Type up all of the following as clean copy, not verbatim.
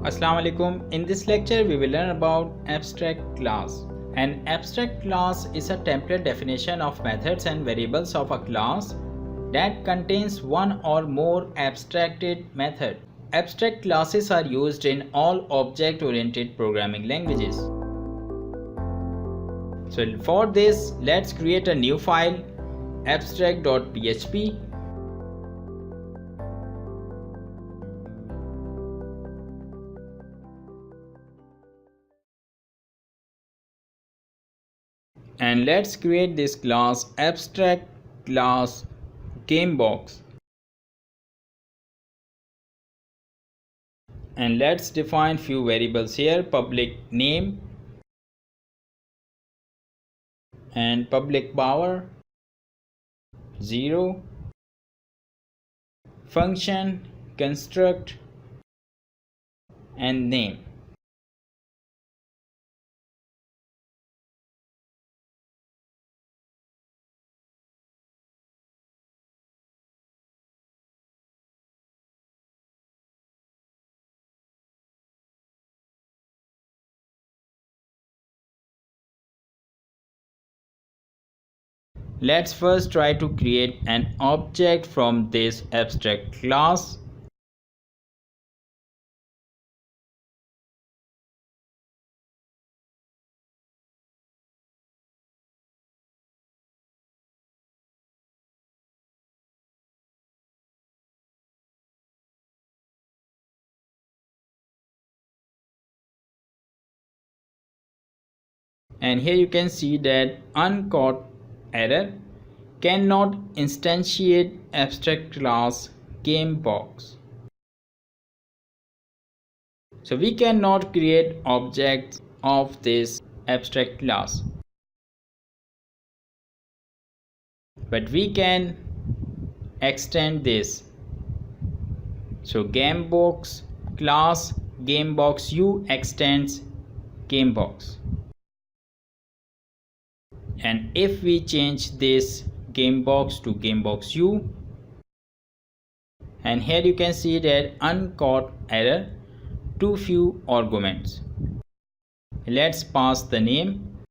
Assalamu alaikum. In this lecture we will learn about abstract class. An abstract class is a template definition of methods and variables of a class that contains one or more abstracted method. Abstract classes are used in all object-oriented programming languages. So for this, let's create a new file, abstract.php. And let's create this class abstract class gamebox. And let's define few variables here, public name and public power 0, function, construct and name. Let's first try to create an object from this abstract class. And here you can see that uncaught error, cannot instantiate abstract class gamebox. So we cannot create objects of this abstract class, but we can extend this. So gamebox class gamebox u extends gamebox. And if we change this gamebox to gamebox u, and here you can see that uncaught error, too few arguments. Let's pass the name.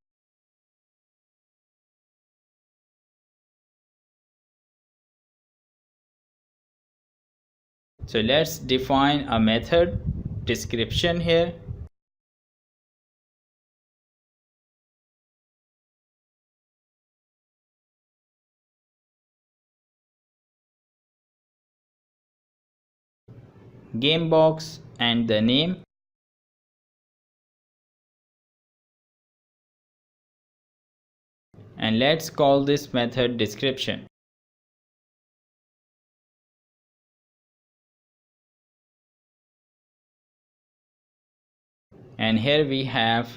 So let's define a method description here. Gamebox and the name. And let's call this method description. And here we have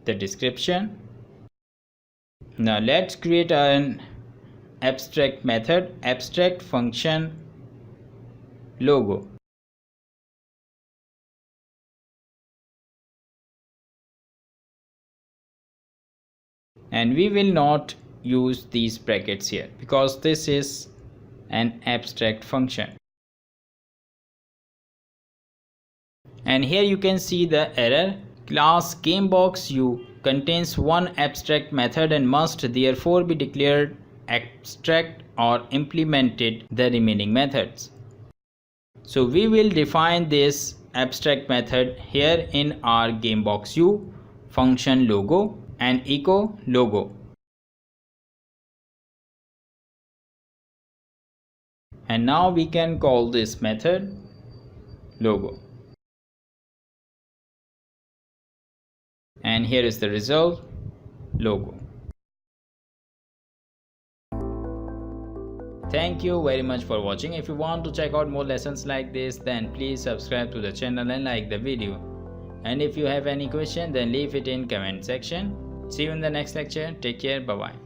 the description. Now let's create an abstract method, abstract function logo. And we will not use these brackets here because this is an abstract function. And here you can see the error, class gamebox u contains one abstract method and must therefore be declared abstract or implemented the remaining methods. So we will define this abstract method here in our gamebox u function logo and echo logo. And now we can call this method logo. And here is the result, logo. Thank you very much for watching. If you want to check out more lessons like this, then please subscribe to the channel and like the video. And if you have any question, then leave it in comment section. See you in the next lecture. Take care. Bye bye.